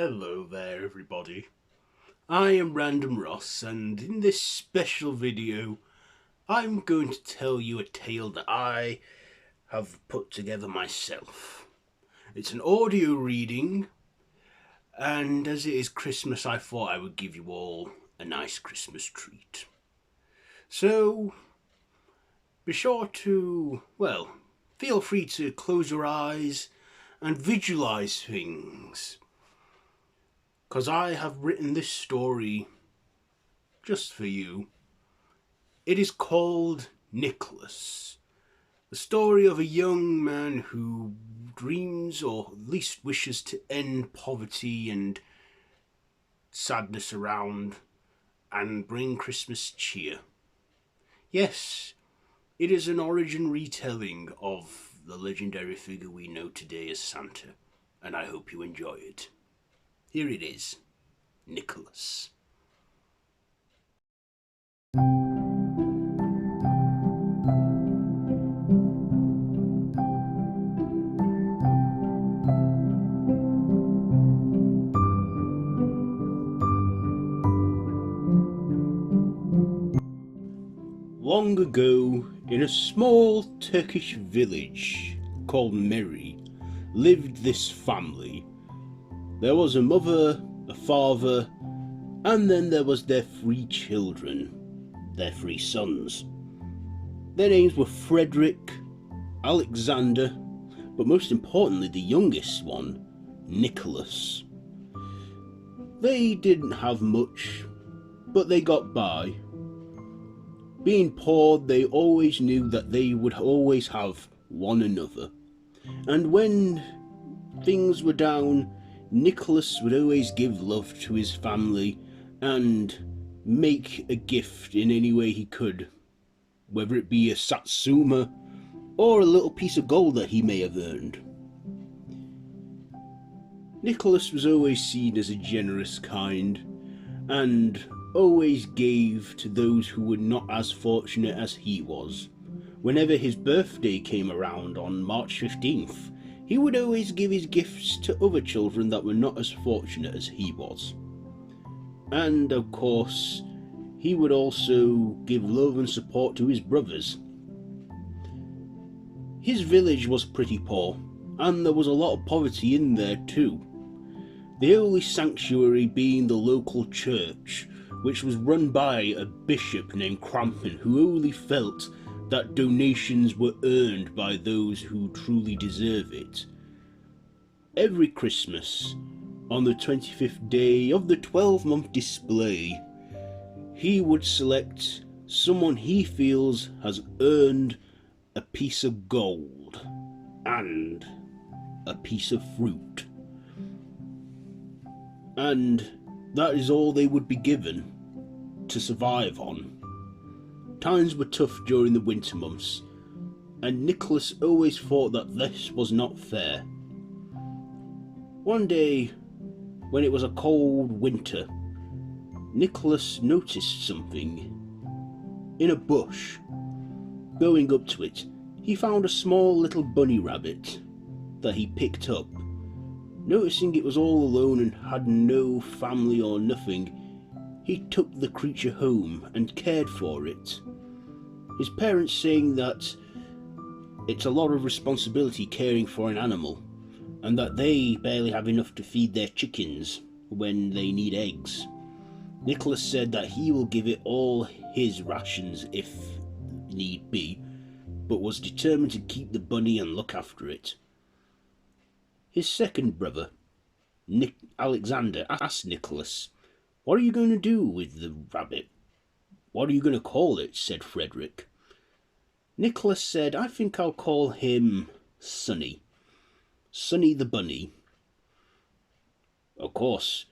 Hello there everybody, I am Random Ross, and in this special video I'm going to tell you a tale that I have put together myself. It's an audio reading, and as it is Christmas I thought I would give you all a nice Christmas treat. So be sure to, feel free to close your eyes and visualize things, because I have written this story just for you. It is called Nicholas, the story of a young man who dreams, or at least wishes, to end poverty and sadness around and bring Christmas cheer. Yes, it is an origin retelling of the legendary figure we know today as Santa, and I hope you enjoy it. Here it is, Nicholas. Long ago, in a small Turkish village called Meri, lived this family. There was a mother, a father, and then there was their 3 children, their 3 sons. Their names were Frederick, Alexander, but most importantly the youngest one, Nicholas. They didn't have much, but they got by. Being poor, they always knew that they would always have one another. And when things were down, Nicholas would always give love to his family and make a gift in any way he could, whether it be a satsuma or a little piece of gold that he may have earned. Nicholas was always seen as a generous kind, and always gave to those who were not as fortunate as he was. Whenever his birthday came around on March 15th, he would always give his gifts to other children that were not as fortunate as he was. And of course, he would also give love and support to his brothers. His village was pretty poor, and there was a lot of poverty in there too. The only sanctuary being the local church, which was run by a bishop named Crampon, who only felt that donations were earned by those who truly deserve it. Every Christmas, on the 25th day of the 12-month display, he would select someone he feels has earned a piece of gold and a piece of fruit. And that is all they would be given to survive on. Times were tough during the winter months, and Nicholas always thought that this was not fair. One day, when it was a cold winter, Nicholas noticed something in a bush. Going up to it, he found a small little bunny rabbit that he picked up. Noticing it was all alone and had no family or nothing, he took the creature home and cared for it. His parents saying that it's a lot of responsibility caring for an animal, and that they barely have enough to feed their chickens when they need eggs. Nicholas said that he will give it all his rations if need be, but was determined to keep the bunny and look after it. His second brother, Alexander, asked Nicholas, "What are you going to do with the rabbit?" "What are you going to call it?" said Frederick. Nicholas said, "I think I'll call him Sonny. Sonny the bunny." Of course,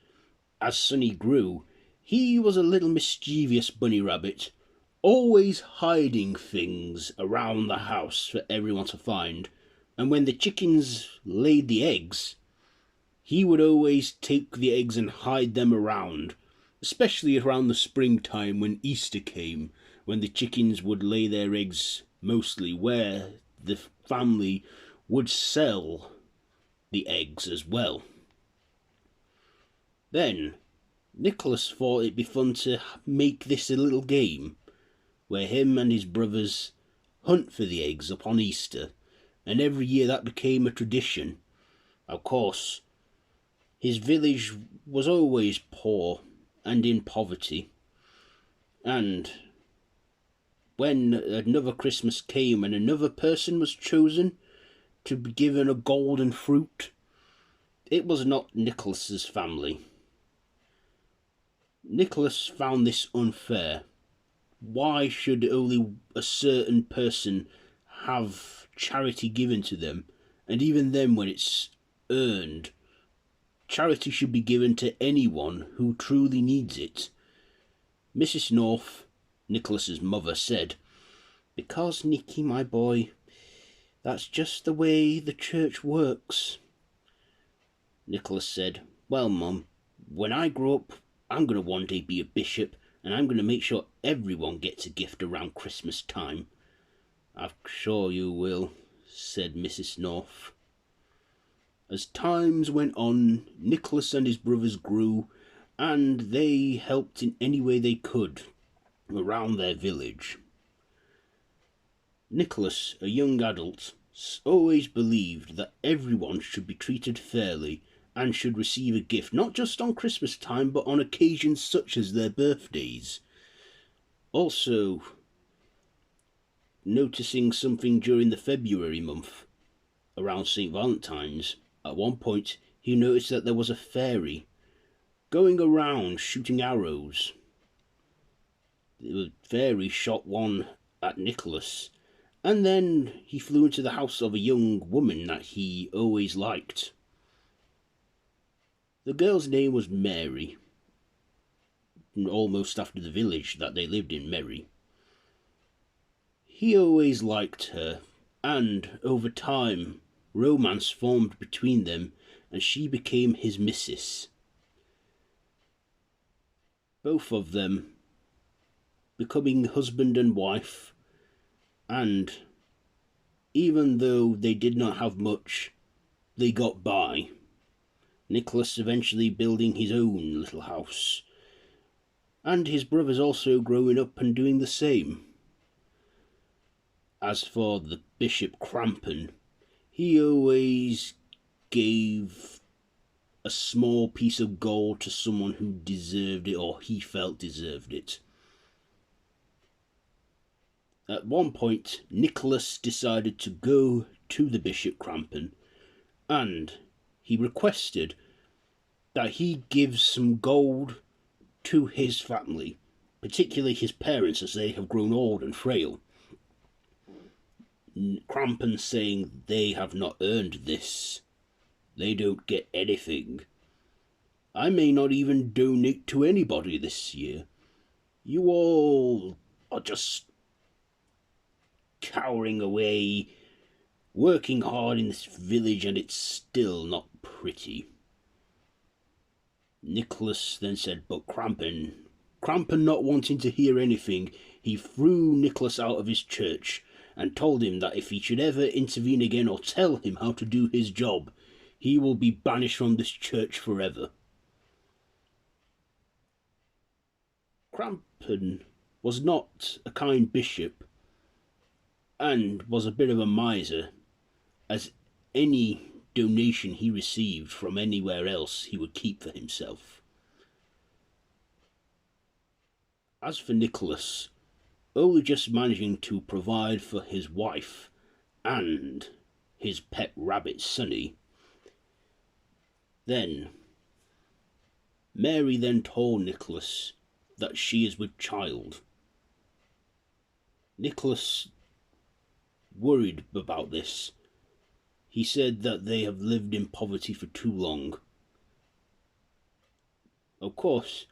as Sonny grew, he was a little mischievous bunny rabbit, always hiding things around the house for everyone to find. And when the chickens laid the eggs, he would always take the eggs and hide them around, especially around the springtime when Easter came, when the chickens would lay their eggs mostly where the family would sell the eggs as well. Then Nicholas thought it'd be fun to make this a little game where him and his brothers hunt for the eggs upon Easter, and every year that became a tradition. Of course, his village was always poor and in poverty, and when another Christmas came and another person was chosen to be given a golden fruit, it was not Nicholas's family. Nicholas found this unfair. Why should only a certain person have charity given to them, and even then when it's earned? Charity should be given to anyone who truly needs it. Mrs. North, Nicholas's mother, said, "Because, Nicky, my boy, that's just the way the church works." Nicholas said, "Well, Mum, when I grow up, I'm going to one day be a bishop, and I'm going to make sure everyone gets a gift around Christmas time." "I'm sure you will," said Mrs. North. As times went on, Nicholas and his brothers grew, and they helped in any way they could around their village. Nicholas, a young adult, always believed that everyone should be treated fairly and should receive a gift, not just on Christmas time, but on occasions such as their birthdays. Also, noticing something during the February month, around St. Valentine's, at one point he noticed that there was a fairy going around shooting arrows. The fairy shot one at Nicholas, and then he flew into the house of a young woman that he always liked. The girl's name was Mary, almost after the village that they lived in, Merry. He always liked her, and over time romance formed between them, and she became his missus. Both of them becoming husband and wife, and even though they did not have much, they got by. Nicholas eventually building his own little house, and his brothers also growing up and doing the same. As for the Bishop Crampon, he always gave a small piece of gold to someone who deserved it, or he felt deserved it. At one point, Nicholas decided to go to the Bishop Crampon, and he requested that he give some gold to his family, particularly his parents, as they have grown old and frail. Crampon saying they have not earned this. They don't get anything. I may not even donate to anybody this year. You all are just cowering away, working hard in this village, and it's still not pretty. Nicholas then said, but Crampon not wanting to hear anything, he threw Nicholas out of his church and told him that if he should ever intervene again or tell him how to do his job, he will be banished from this church forever. Crampon was not a kind bishop and was a bit of a miser, as any donation he received from anywhere else he would keep for himself. As for Nicholas, only just managing to provide for his wife and his pet rabbit Sonny, then Mary then told Nicholas that she is with child. Nicholas worried about this. He said that they have lived in poverty for too long. Of course,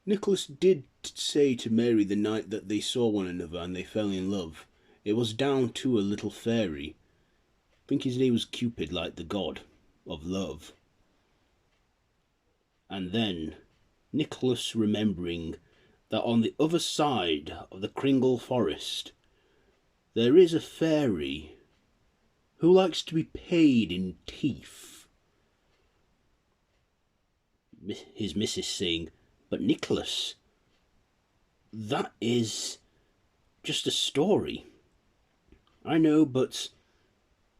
Nicholas did say to Mary the night that they saw one another and they fell in love, it was down to a little fairy. I think his name was Cupid, like the god of love. And then Nicholas remembering that on the other side of the Kringle Forest there is a fairy who likes to be paid in teeth. his missus, saying, "But Nicholas, that is just a story." "I know, but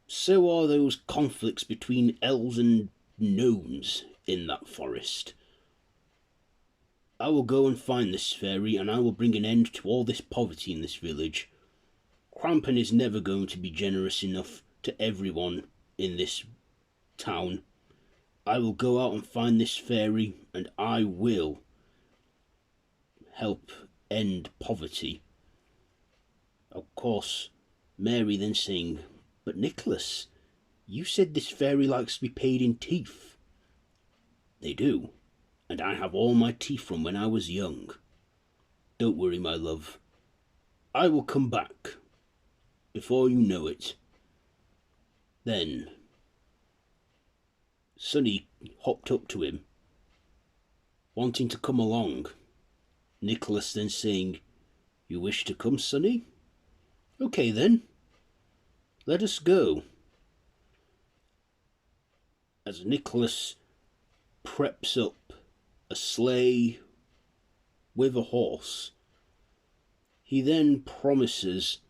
so are those conflicts between elves and gnomes in that forest. I will go and find this fairy, and I will bring an end to all this poverty in this village. Crampen is never going to be generous enough to everyone in this town. I will go out and find this fairy, and I will help end poverty." Of course, Mary then saying, "But Nicholas, you said this fairy likes to be paid in teeth." "They do, and I have all my teeth from when I was young. Don't worry, my love. I will come back before you know it." Then Sonny hopped up to him, wanting to come along. Nicholas then saying, "You wish to come, Sonny? Okay then, let us go." As Nicholas preps up a sleigh with a horse, he then promises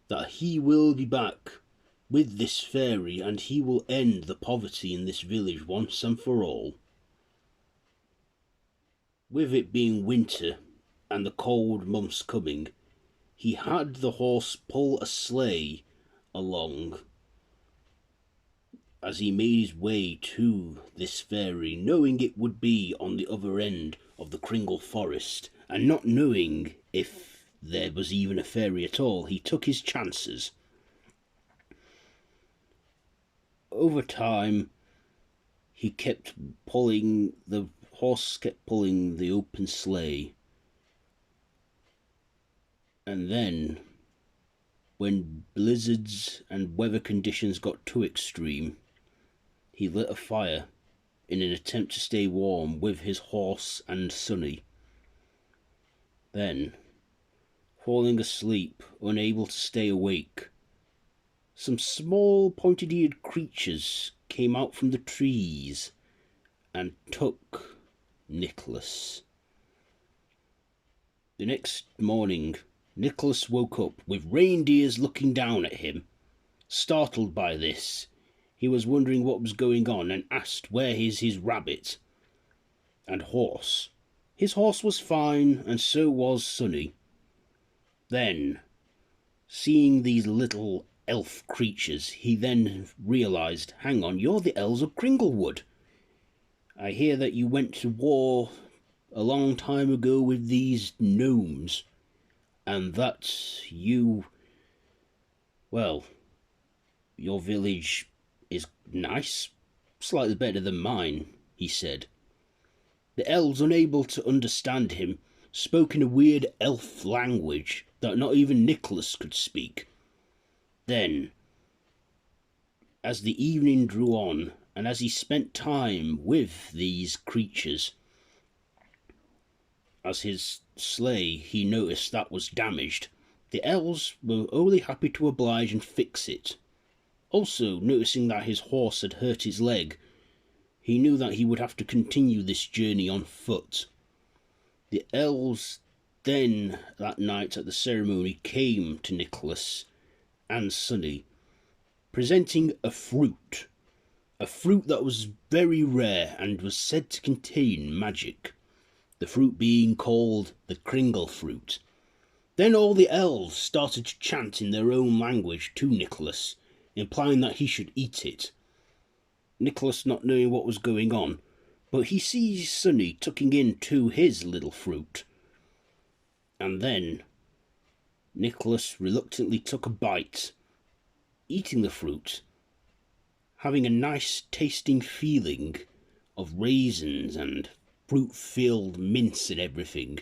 that he will be back with this fairy, and he will end the poverty in this village once and for all. With it being winter and the cold months coming, he had the horse pull a sleigh along as he made his way to this fairy, knowing it would be on the other end of the Kringle Forest, and not knowing if there was even a fairy at all. He took his chances. Over time, the horse kept pulling the open sleigh. And then, when blizzards and weather conditions got too extreme, he lit a fire in an attempt to stay warm with his horse and Sonny. Then, falling asleep, unable to stay awake, some small pointed-eared creatures came out from the trees and took Nicholas. The next morning, Nicholas woke up with reindeers looking down at him. Startled by this, he was wondering what was going on and asked where is his rabbit and horse. His horse was fine, and so was Sonny. Then, seeing these little elf creatures, he then realised, "Hang on, you're the elves of Kringlewood. I hear that you went to war a long time ago with these gnomes, and that well, your village is nice, slightly better than mine," he said. The elves, unable to understand him, spoke in a weird elf language that not even Nicholas could speak. Then, as the evening drew on, and as he spent time with these creatures, as his sleigh he noticed that was damaged, the elves were only happy to oblige and fix it. Also, noticing that his horse had hurt his leg, he knew that he would have to continue this journey on foot. The elves then, that night at the ceremony, came to Nicholas and Sonny, presenting a fruit that was very rare and was said to contain magic, the fruit being called the Kringle fruit. Then all the elves started to chant in their own language to Nicholas, implying that he should eat it. Nicholas not knowing what was going on, but he sees Sonny tucking into his little fruit. And then Nicholas reluctantly took a bite, eating the fruit, having a nice tasting feeling of raisins and fruit-filled mince and everything.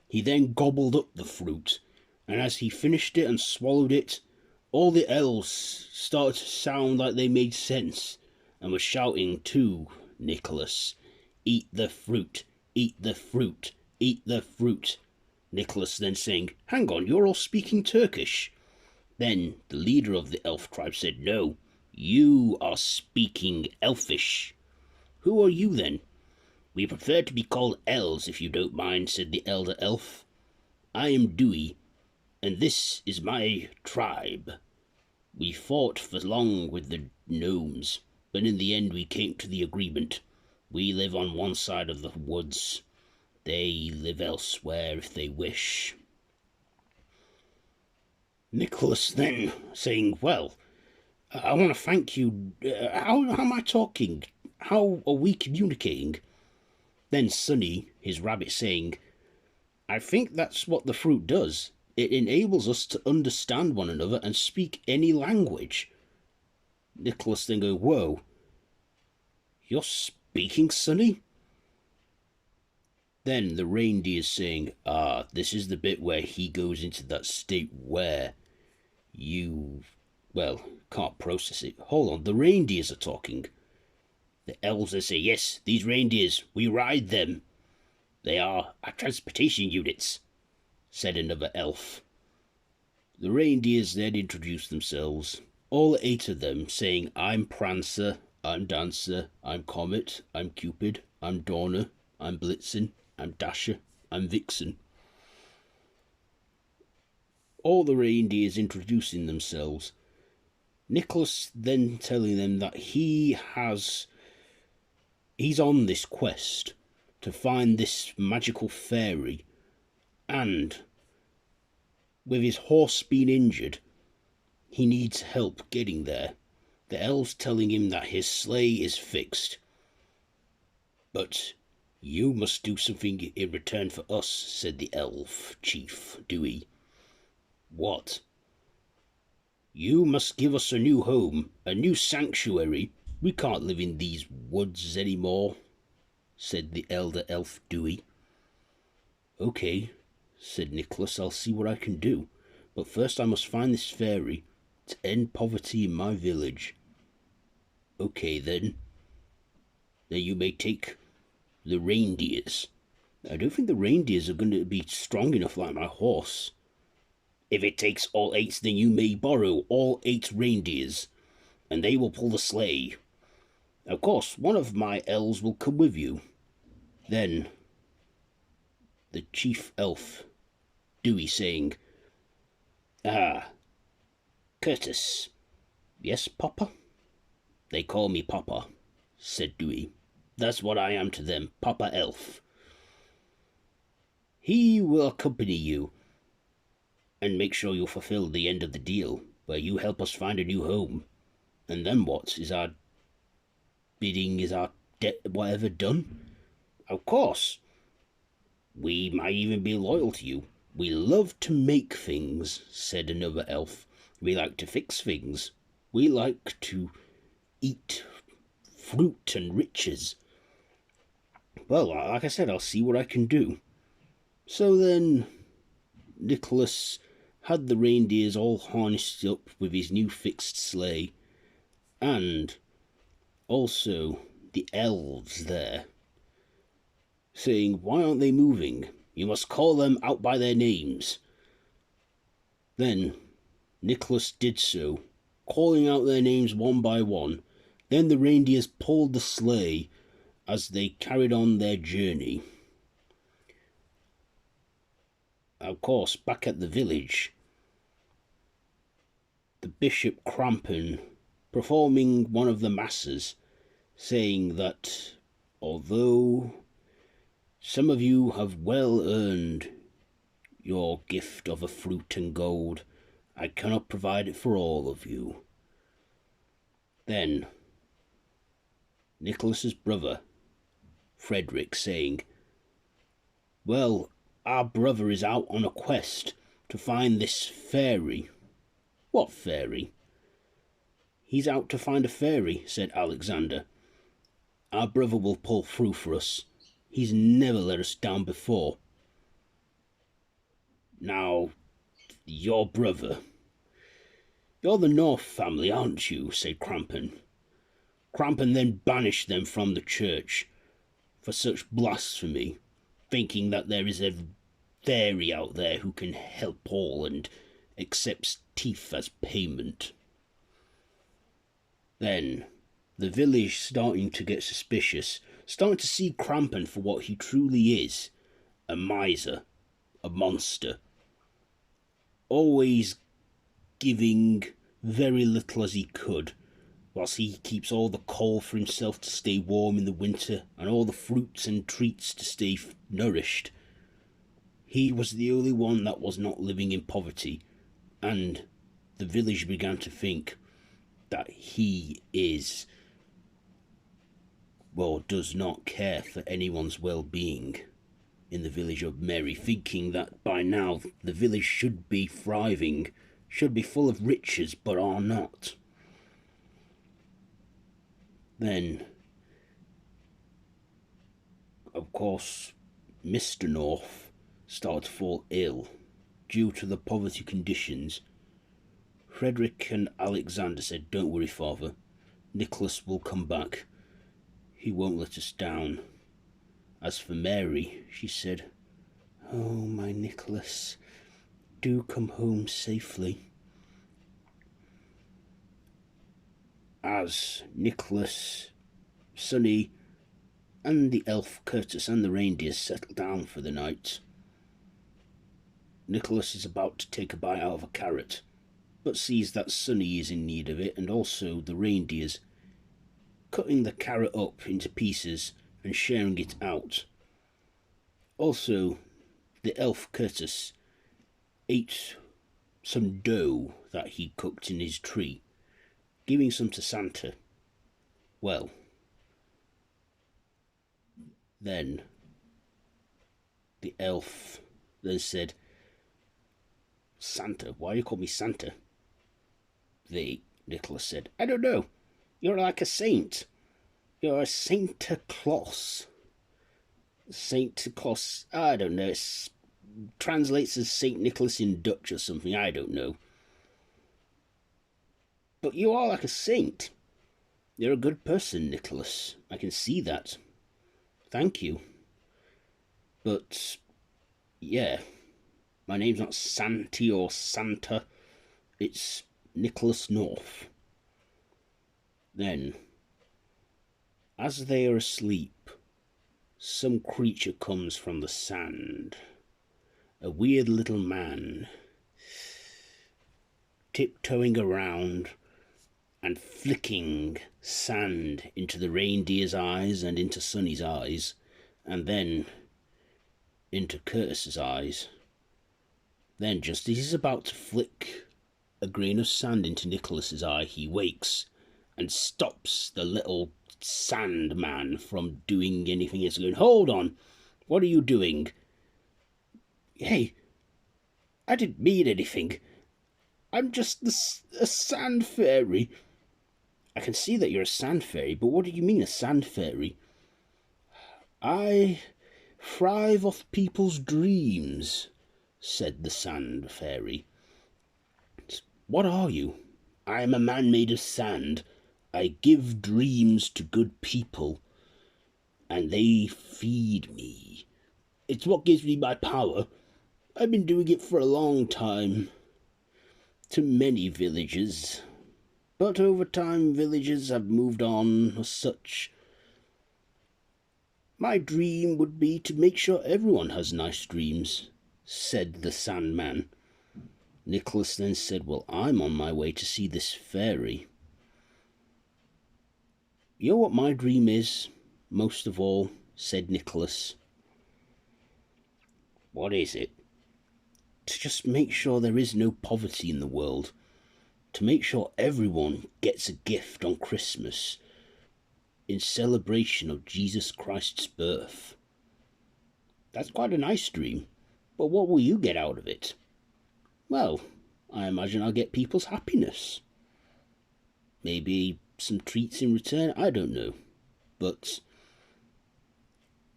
He then gobbled up the fruit, and as he finished it and swallowed it, all the elves started to sound like they made sense and were shouting to Nicholas, "Eat the fruit, eat the fruit, eat the fruit." Nicholas then saying, "Hang on, you're all speaking Turkish." Then the leader of the elf tribe said, "No, you are speaking Elfish." "Who are you then?" We prefer to be called elves, if you don't mind, said the elder elf. I am Dewey, and this is my tribe. We fought for long with the gnomes, but in the end we came to the agreement. We live on one side of the woods. They live elsewhere if they wish. Nicholas then saying, well, I want to thank you. How am I talking? How are we communicating? Then Sunny, his rabbit, saying, I think that's what the fruit does. It enables us to understand one another and speak any language. Nicholas then going, whoa, you're speaking, Sunny? Then the reindeer saying, this is the bit where he goes into that state where you, well, can't process it. Hold on, the reindeers are talking. The elves, they say, yes, these reindeers, we ride them. They are our transportation units, said another elf. The reindeers then introduced themselves, all 8 of them, saying, I'm Prancer, I'm Dancer, I'm Comet, I'm Cupid, I'm Donner, I'm Blitzen, I'm Dasher, I'm Vixen. All the reindeers introducing themselves. Nicholas then telling them that he's on this quest to find this magical fairy, and with his horse being injured, he needs help getting there. The elves telling him that his sleigh is fixed. But you must do something in return for us, said the elf chief, Dewey. What? You must give us a new home, a new sanctuary. We can't live in these woods anymore, said the elder elf Dewey. Okay, said Nicholas, I'll see what I can do. But first I must find this fairy to end poverty in my village. Okay then. Then you may take the reindeers. I don't think the reindeers are going to be strong enough like my horse. If it takes all 8, then you may borrow all 8 reindeers, and they will pull the sleigh. Of course, one of my elves will come with you. Then the chief elf, Dewey, saying, Curtis. Yes, Papa? They call me Papa, said Dewey. That's what I am to them, Papa Elf. He will accompany you and make sure you fulfill the end of the deal, where you help us find a new home. And then what? Is our bidding, is our debt whatever done? Of course. We might even be loyal to you. We love to make things, said another elf. We like to fix things. We like to eat fruit and riches. Well, like I said, I'll see what I can do. So then Nicholas had the reindeers all harnessed up with his new fixed sleigh, and also the elves there, saying, why aren't they moving? You must call them out by their names. Then Nicholas did so, calling out their names one by one. Then the reindeers pulled the sleigh as they carried on their journey. Of course, back at the village, the Bishop Crampen performing one of the masses, saying that although some of you have well earned your gift of a fruit and gold, I cannot provide it for all of you. Then Nicholas's brother, Frederick, saying, well, our brother is out on a quest to find this fairy. What fairy? He's out to find a fairy, said Alexander. Our brother will pull through for us. He's never let us down before. Now, your brother. You're the North family, aren't you? Said Crampen. Crampen then banished them from the church for such blasphemy, thinking that there is a fairy out there who can help all and accepts teeth as payment. Then the village starting to get suspicious, starting to see Crampon for what he truly is, a miser, a monster, always giving very little as he could, whilst he keeps all the coal for himself to stay warm in the winter and all the fruits and treats to stay nourished. He was the only one that was not living in poverty, and the village began to think that he does not care for anyone's well-being in the village of Merry, thinking that by now the village should be thriving, should be full of riches, but are not. Then, of course, Mr. North started to fall ill due to the poverty conditions. Frederick and Alexander said, "Don't worry, father. Nicholas will come back. He won't let us down." As for Mary, she said, "Oh, my Nicholas, do come home safely." As Nicholas, Sonny, and the elf Curtis and the reindeers settle down for the night, Nicholas is about to take a bite out of a carrot, but sees that Sonny is in need of it, and also the reindeers, cutting the carrot up into pieces and sharing it out. Also, the elf Curtis ate some dough that he cooked in his tree, giving some to Santa. Well, then the elf then said, "Santa, why do you call me Santa?" Nicholas said, "I don't know. You're like a saint. You're a Santa Claus." Santa Claus, I don't know. It translates as Saint Nicholas in Dutch or something. I don't know. But you are like a saint. You're a good person, Nicholas. I can see that. Thank you. But, yeah, my name's not Santy or Santa. It's Nicholas North. Then, as they are asleep, some creature comes from the sand. A weird little man, tiptoeing around and flicking sand into the reindeer's eyes and into Sonny's eyes, and then into Curtis's eyes. Then, just as he's about to flick a grain of sand into Nicholas's eye, he wakes and stops the little Sandman from doing anything. He's going, "Hold on, what are you doing?" "Hey, I didn't mean anything. I'm just a sand fairy." "I can see that you're a sand fairy, but what do you mean, a sand fairy?" "I thrive off people's dreams," said the sand fairy. "What are you?" "I am a man made of sand. I give dreams to good people, and they feed me. It's what gives me my power. I've been doing it for a long time, to many villages. But over time, villages have moved on as such. My dream would be to make sure everyone has nice dreams," said the Sandman. Nicholas then said, "Well, I'm on my way to see this fairy." "You know what my dream is, most of all," said Nicholas. "What is it?" "To just make sure there is no poverty in the world. To make sure everyone gets a gift on Christmas in celebration of Jesus Christ's birth." "That's quite a nice dream, but what will you get out of it?" "Well, I imagine I'll get people's happiness. Maybe some treats in return, I don't know. But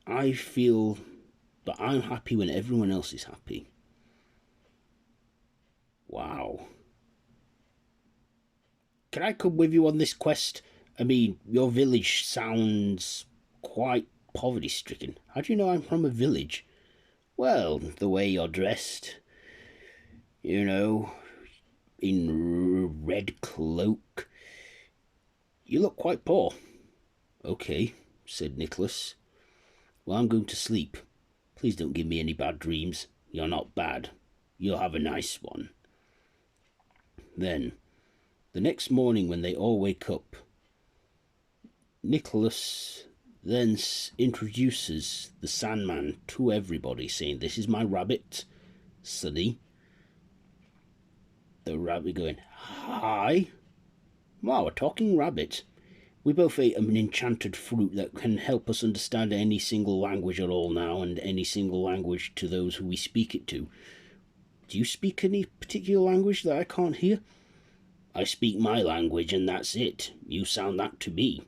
I feel that I'm happy when everyone else is happy." "Wow. Can I come with you on this quest? I mean, your village sounds quite poverty-stricken. How do you know I'm from a village?" "Well, the way you're dressed. You know, in red cloak. You look quite poor." "Okay, said Nicholas. Well, I'm going to sleep. Please don't give me any bad dreams. You're not bad. You'll have a nice one. Then, the next morning when they all wake up, Nicholas then introduces the Sandman to everybody, saying, "This is my rabbit, Sunny." The rabbit going, "Hi." Wow, a talking rabbit. We both ate an enchanted fruit that can help us understand any single language at all now, and any single language to those who we speak it to. Do you speak any particular language that I can't hear? I speak my language and that's it. You sound that to me.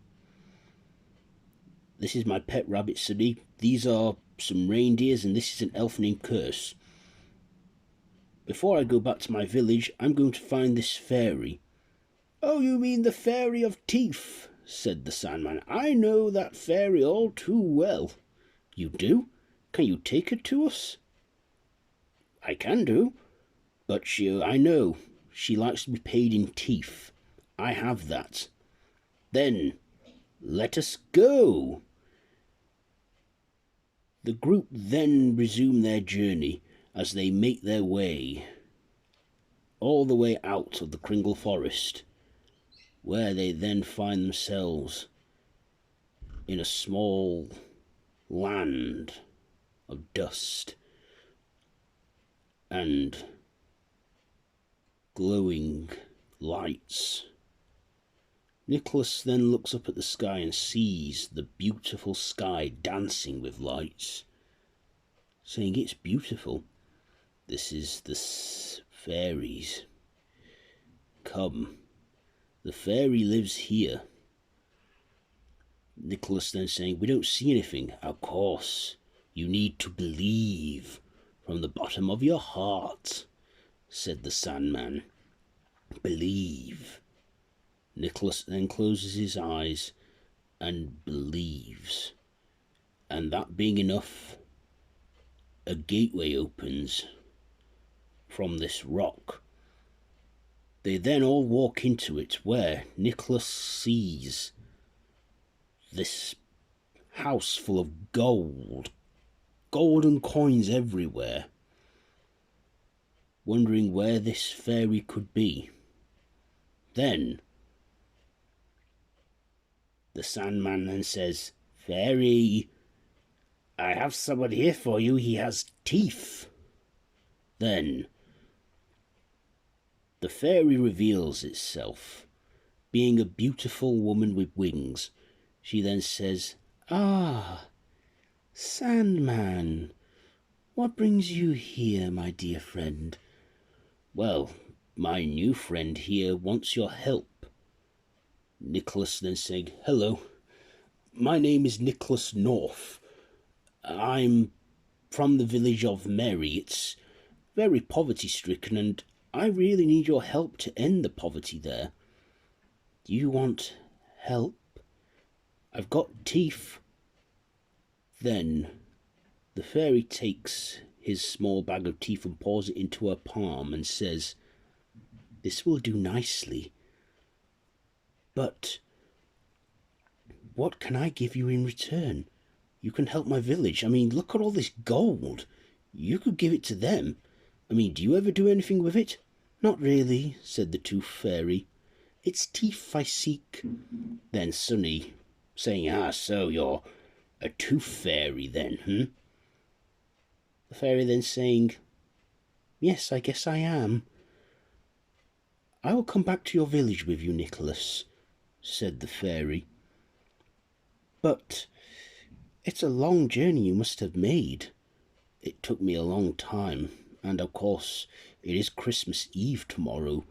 This is my pet rabbit, Sunny. These are some reindeers and this is an elf named Curse. Before I go back to my village, I'm going to find this fairy. Oh, you mean the Fairy of Teeth, said the Sandman. I know that fairy all too well. You do? Can you take her to us? I can do, but I know, she likes to be paid in teeth. I have that. Then, let us go. The group then resume their journey as they make their way all the way out of the Kringle Forest, where they then find themselves in a small land of dust and glowing lights. Nicholas then looks up at the sky and sees the beautiful sky dancing with lights, saying, "It's beautiful. This is the fairies. Come, the fairy lives here." Nicholas then saying, "We don't see anything." "Of course, you need to believe from the bottom of your heart," said the Sandman. "Believe." Nicholas then closes his eyes and believes. And that being enough, a gateway opens from this rock. They then all walk into it, where Nicholas sees this house full of gold, golden coins everywhere, wondering where this fairy could be. Then the Sandman then says, "Fairy, I have someone here for you. He has teeth." Then the fairy reveals itself, being a beautiful woman with wings. She then says, "Ah, Sandman, what brings you here, my dear friend?" "Well, my new friend here wants your help." Nicholas then saying, "Hello, my name is Nicholas North. I'm from the village of Merry. It's very poverty-stricken, and I really need your help to end the poverty there." "Do you want help?" "I've got teeth." Then the fairy takes his small bag of teeth and pours it into her palm and says, "This will do nicely. But what can I give you in return? You can help my village. I mean, look at all this gold. You could give it to them. I mean, do you ever do anything with it?" "Not really," said the Tooth Fairy. "It's teeth I seek." Then Sunny saying, "Ah, so you're a Tooth Fairy then, The fairy then saying, "Yes, I guess I am." "I will come back to your village with you, Nicholas," said the fairy. "But it's a long journey you must have made." "It took me a long time, and of course it is Christmas Eve tomorrow.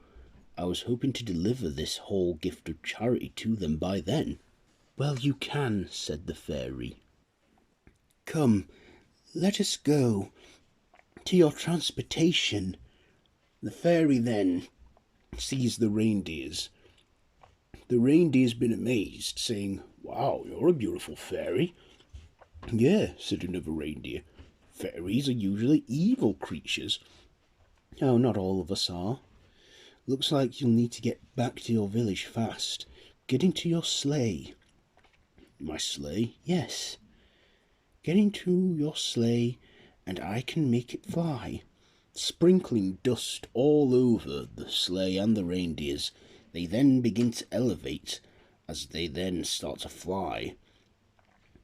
I was hoping to deliver this whole gift of charity to them by then." "Well, you can," said the fairy. "Come, let us go to your transportation." The fairy then sees the reindeers. The reindeer's been amazed, saying, "Wow, you're a beautiful fairy." "Yeah," said another reindeer. "Fairies are usually evil creatures." "Oh, not all of us are. Looks like you'll need to get back to your village fast. Get into your sleigh." My sleigh? Yes. Get into your sleigh, and I can make it fly. Sprinkling dust all over the sleigh and the reindeers, they then begin to elevate as they then start to fly.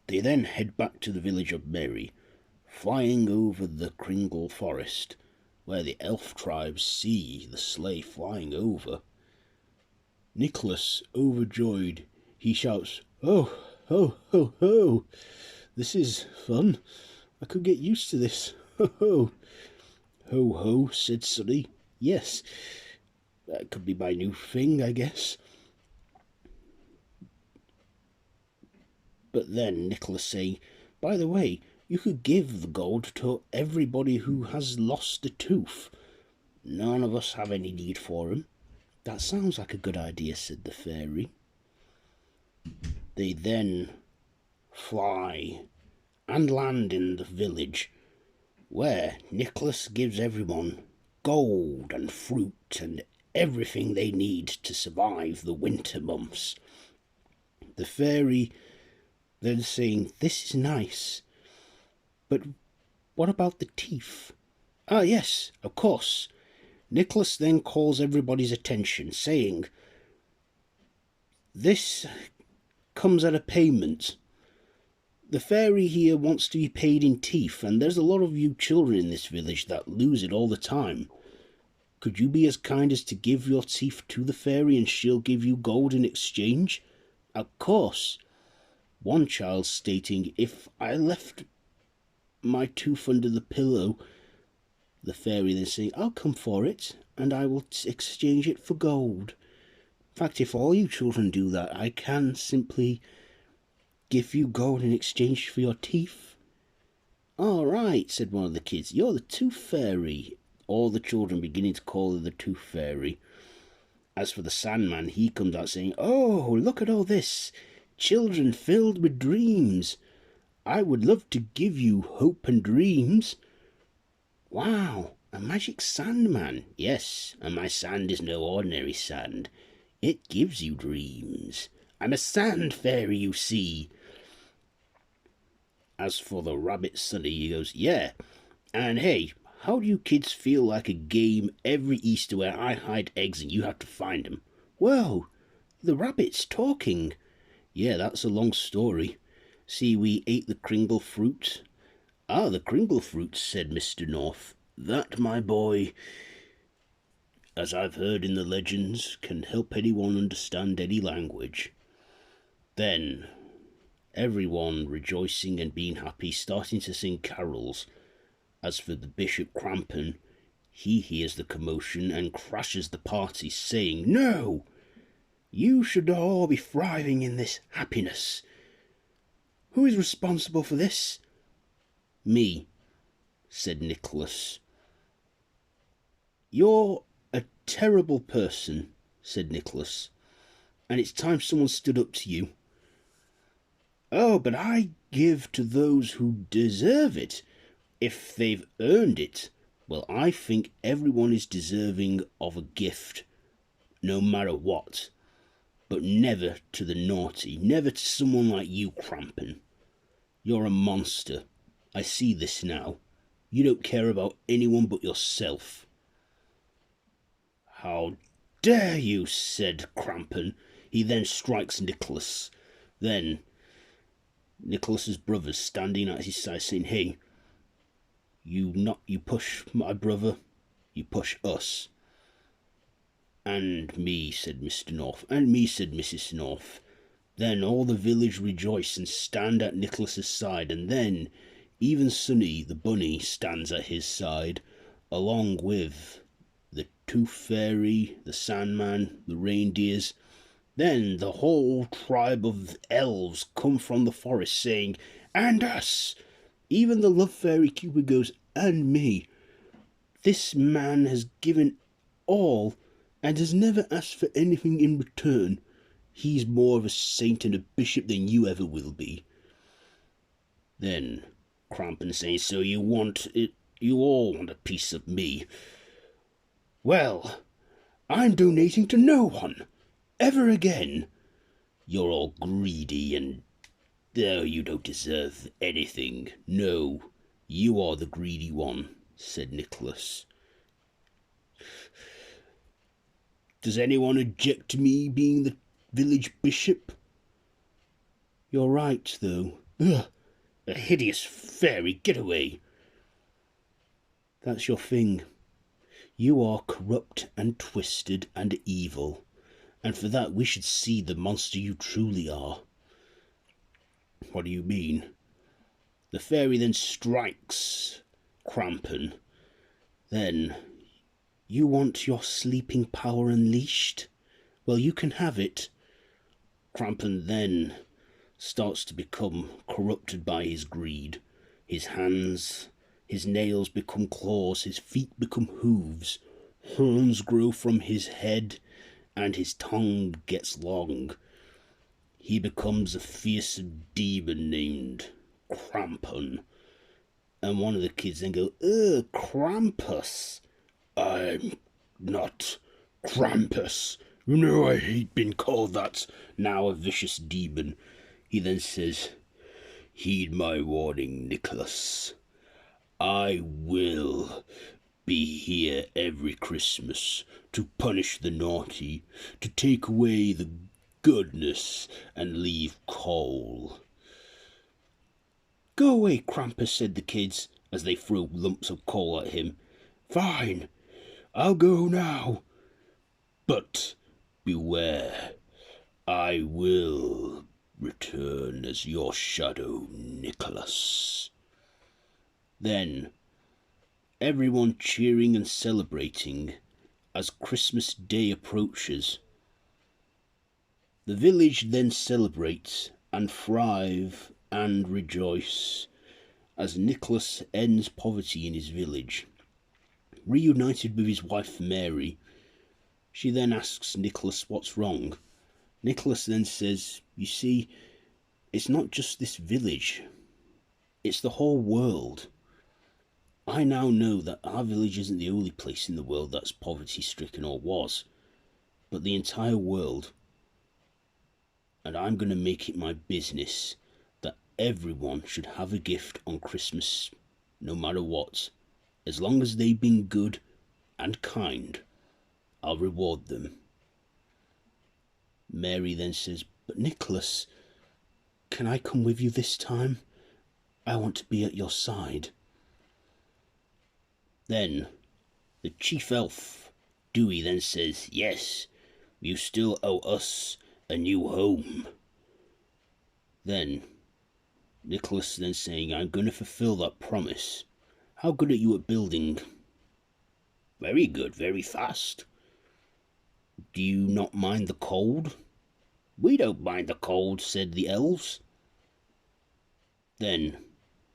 They then head back to the village of Merry, flying over the Kringle Forest, where the elf tribes see the sleigh flying over. Nicholas, overjoyed, he shouts, "Oh, ho, ho, ho! This is fun. I could get used to this. Ho, ho!" "Ho, ho," said Sonny. "Yes, that could be my new thing, I guess." But then Nicholas saying, "By the way, you could give the gold to everybody who has lost a tooth. None of us have any need for 'em." "That sounds like a good idea," said the fairy. They then fly and land in the village, where Nicholas gives everyone gold and fruit and everything they need to survive the winter months. The fairy then saying, "This is nice, but what about the teeth?" "Ah, yes, of course." Nicholas then calls everybody's attention, saying, "This comes at a payment. The fairy here wants to be paid in teeth, and there's a lot of you children in this village that lose it all the time. Could you be as kind as to give your teeth to the fairy, and she'll give you gold in exchange?" "Of course." One child stating, "If I left my tooth under the pillow," the fairy then saying, "I'll come for it, and I will exchange it for gold. In fact, if all you children do that, I can simply give you gold in exchange for your teeth." "All right," said one of the kids, "you're the Tooth Fairy." All the children beginning to call her the Tooth Fairy. As for the Sandman, he comes out saying, "Oh, look at all this. Children filled with dreams. I would love to give you hope and dreams." "Wow, a magic sandman." "Yes, and my sand is no ordinary sand. It gives you dreams. I'm a sand fairy, you see." As for the rabbit Sonny, he goes, "Yeah, and hey, how do you kids feel like a game every Easter where I hide eggs and you have to find them?" "Whoa, the rabbit's talking." "Yeah, that's a long story. See, we ate the Kringle fruit." "Ah, the Kringle fruit," said Mr. North. "That, my boy, as I've heard in the legends, can help anyone understand any language." Then everyone rejoicing and being happy, starting to sing carols. As for the Bishop Crampen, he hears the commotion and crashes the party, saying, "No! You should all be thriving in this happiness. Who is responsible for this?" "Me," said Nicholas. "You're a terrible person," said Nicholas, "and it's time someone stood up to you." "Oh, but I give to those who deserve it, if they've earned it." "Well, I think everyone is deserving of a gift, no matter what, but never to the naughty, never to someone like you, Crampen. You're a monster. I see this now. You don't care about anyone but yourself." "How dare you?" said Crampen. He then strikes Nicholas. Then Nicholas's brothers standing at his side saying, "Hey, you push my brother, you push us." "And me," said Mr. North. "And me," said Mrs. North. Then all the village rejoice and stand at Nicholas's side, and then even Sonny the bunny stands at his side, along with the Tooth Fairy, the Sandman, the reindeers. Then the whole tribe of elves come from the forest saying, "And us." Even the Love Fairy Cupid goes, "And me. This man has given all and has never asked for anything in return. He's more of a saint and a bishop than you ever will be." Then Crampen says, "So you want it? You all want a piece of me? Well, I'm donating to no one, ever again. You're all greedy and "No, you don't deserve anything. No, you are the greedy one," said Nicholas. "Does anyone object to me being the village bishop?" "You're right, though." "Ugh, a hideous fairy, get away." "That's your thing. You are corrupt and twisted and evil, and for that we should see the monster you truly are." "What do you mean?" "The fairy then strikes Crampen. Then, you want your sleeping power unleashed? Well, you can have it." Crampen then starts to become corrupted by his greed. His hands, his nails become claws, his feet become hooves, horns grow from his head, and his tongue gets long. He becomes a fearsome demon named Crampen. And one of the kids then go, "Ugh, Krampus." "I'm not Krampus. You know I hate being called that." Now a vicious demon. He then says, "Heed my warning, Nicholas. I will be here every Christmas to punish the naughty, to take away the goodness and leave coal." "Go away, Krampus," said the kids as they threw lumps of coal at him. "Fine, I'll go now. But beware, I will return as your shadow, Nicholas." Then, everyone cheering and celebrating as Christmas Day approaches. The village then celebrates and thrive and rejoice as Nicholas ends poverty in his village. Reunited with his wife Mary, she then asks Nicholas what's wrong. Nicholas then says, "You see, it's not just this village, it's the whole world. I now know that our village isn't the only place in the world that's poverty stricken or was, but the entire world. And I'm going to make it my business that everyone should have a gift on Christmas, no matter what. As long as they've been good and kind, I'll reward them." Mary then says, "But Nicholas, can I come with you this time? I want to be at your side." Then the chief elf, Dewey, then says, "Yes, you still owe us a new home." Then Nicholas then saying, "I'm going to fulfill that promise. How good are you at building?" "Very good, very fast." "Do you not mind the cold?" "We don't mind the cold," said the elves. Then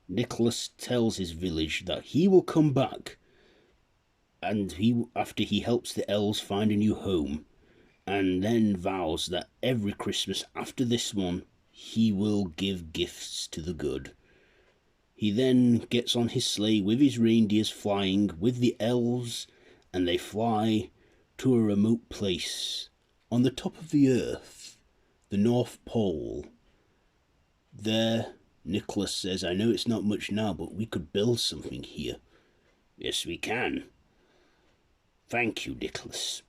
Nicholas tells his village that he will come back, and after he helps the elves find a new home, and then vows that every Christmas after this one he will give gifts to the good. He then gets on his sleigh with his reindeers flying with the elves, and they fly to a remote place on the top of the earth, the North Pole. There, Nicholas says, "I know it's not much now, but we could build something here." "Yes, we can." "Thank you, Nicholas.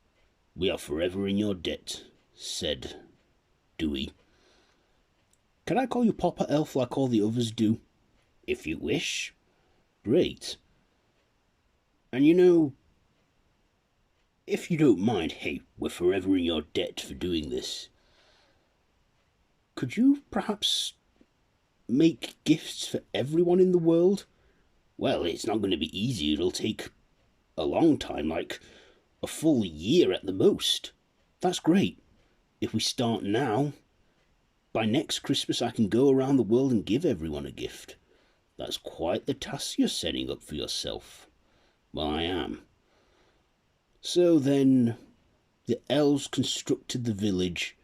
We are forever in your debt," said Dewey. "Can I call you Papa Elf like all the others do?" "If you wish." "Great. And you know, if you don't mind, hey, we're forever in your debt for doing this. Could you perhaps make gifts for everyone in the world?" "Well, it's not going to be easy. It'll take a long time, like a full year at the most." "That's great. If we start now, by next Christmas I can go around the world and give everyone a gift." "That's quite the task you're setting up for yourself." "Well, I am." So then the elves constructed the village,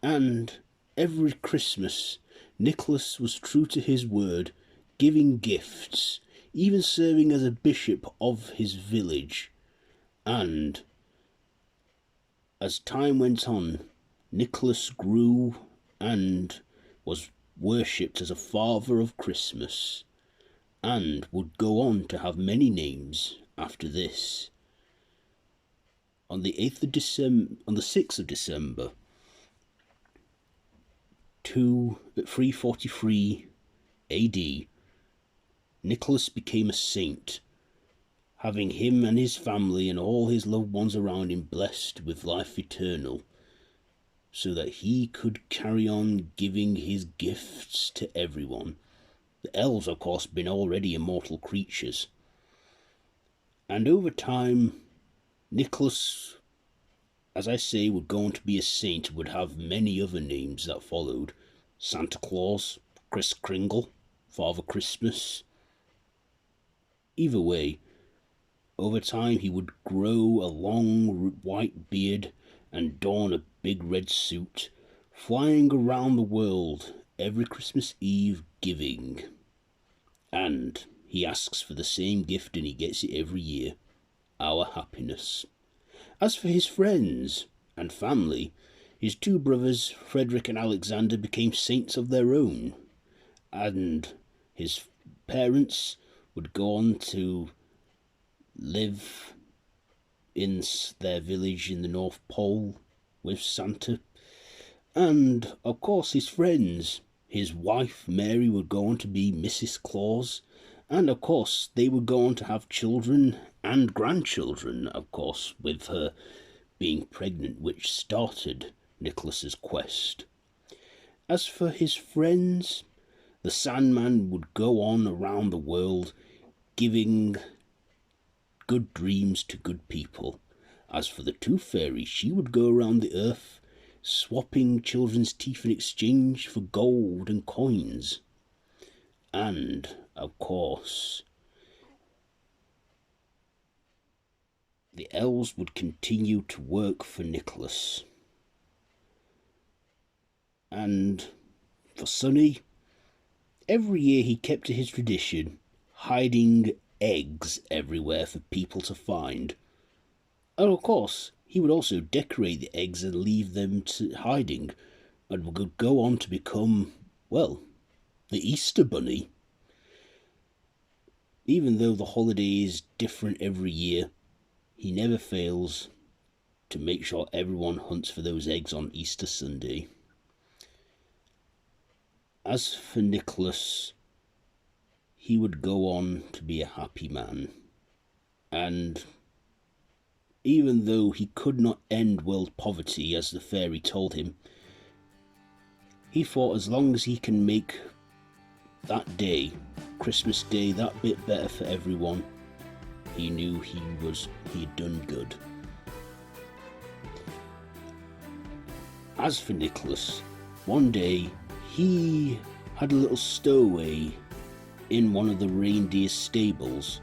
and every Christmas Nicholas was true to his word, giving gifts, even serving as a bishop of his village. And as time went on, Nicholas grew and was worshipped as a father of Christmas, and would go on to have many names after this. On the 6th of December, 343 AD, Nicholas became a saint, having him and his family and all his loved ones around him blessed with life eternal, so that he could carry on giving his gifts to everyone. The elves, of course, been already immortal creatures. And over time, Nicholas, as I say, would go on to be a saint, would have many other names that followed. Santa Claus, Kris Kringle, Father Christmas. Either way, over time he would grow a long white beard and don a big red suit, flying around the world every Christmas Eve giving. And he asks for the same gift and he gets it every year, our happiness. As for his friends and family, his two brothers, Frederick and Alexander, became saints of their own, and his parents would go on to live in their village in the North Pole with Santa. And of course his friends, his wife Mary would go on to be Mrs. Claus, and of course they would go on to have children and grandchildren, of course, with her being pregnant, which started Nicholas's quest. As for his friends, the Sandman would go on around the world giving good dreams to good people. As for the Tooth Fairy, she would go around the earth swapping children's teeth in exchange for gold and coins. And, of course, the elves would continue to work for Nicholas. And for Sonny, every year he kept to his tradition, hiding eggs everywhere for people to find. And of course, he would also decorate the eggs and leave them to hiding, and would go on to become, well, the Easter Bunny. Even though the holiday is different every year, he never fails to make sure everyone hunts for those eggs on Easter Sunday. As for Nicholas, he would go on to be a happy man, and even though he could not end world poverty, as the fairy told him, he thought as long as he can make that day, Christmas Day, that bit better for everyone, he knew he had done good. As for Nicholas, one day he had a little stowaway in one of the reindeer stables.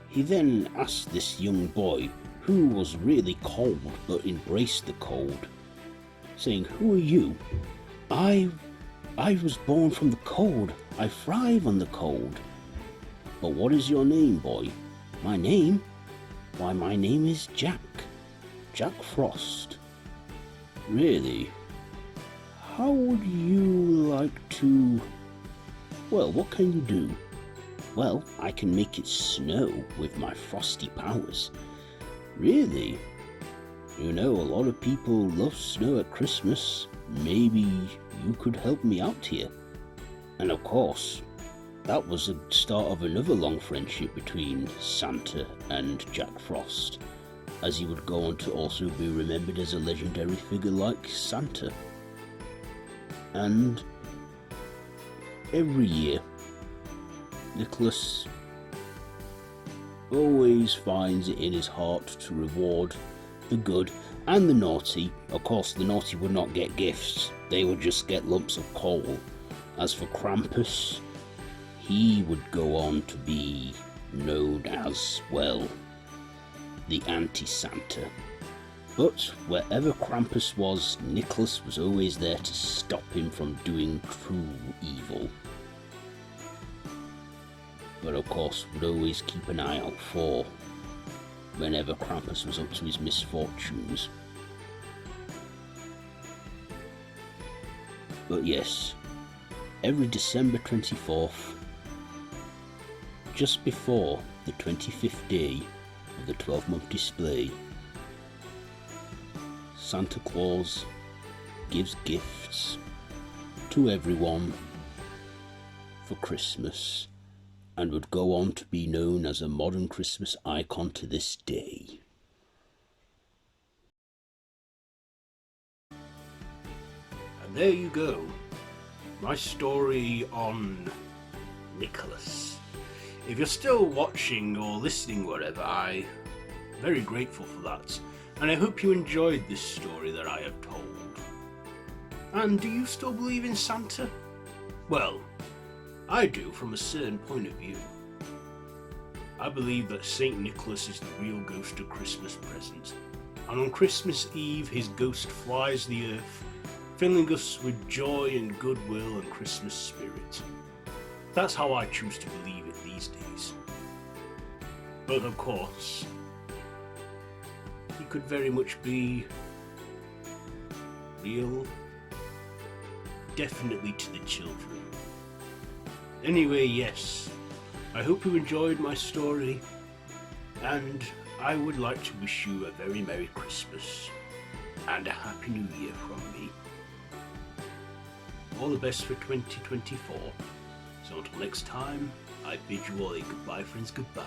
He then asked this young boy, who was really cold but embraced the cold, saying, "Who are you?" I was born from the cold. I thrive on the cold." "But what is your name, boy?" "My name? Why, my name is Jack Frost." "Really? How would you like to... Well, what can you do?" "Well, I can make it snow with my frosty powers." "Really? You know, a lot of people love snow at Christmas. Maybe you could help me out here." And of course, that was the start of another long friendship between Santa and Jack Frost, as he would go on to also be remembered as a legendary figure like Santa. And every year, Nicholas always finds it in his heart to reward the good and the naughty. Of course, the naughty would not get gifts, they would just get lumps of coal. As for Krampus, he would go on to be known as, well, the anti-Santa. But wherever Krampus was, Nicholas was always there to stop him from doing true evil. But of course, would always keep an eye out for whenever Krampus was up to his misfortunes. But yes, every December 24th, just before the 25th day of the 12-month display, Santa Claus gives gifts to everyone for Christmas and would go on to be known as a modern Christmas icon to this day. And there you go, my story on Nicholas. If you're still watching or listening, whatever, I'm very grateful for that. And I hope you enjoyed this story that I have told. And do you still believe in Santa? Well, I do from a certain point of view. I believe that St. Nicholas is the real ghost of Christmas present. And on Christmas Eve, his ghost flies the earth, filling us with joy and goodwill and Christmas spirit. That's how I choose to believe it these days. But of course, he could very much be real, definitely to the children. Anyway, yes, I hope you enjoyed my story, and I would like to wish you a very Merry Christmas and a Happy New Year from me. All the best for 2024. So until next time, I bid you all a goodbye, friends, goodbye.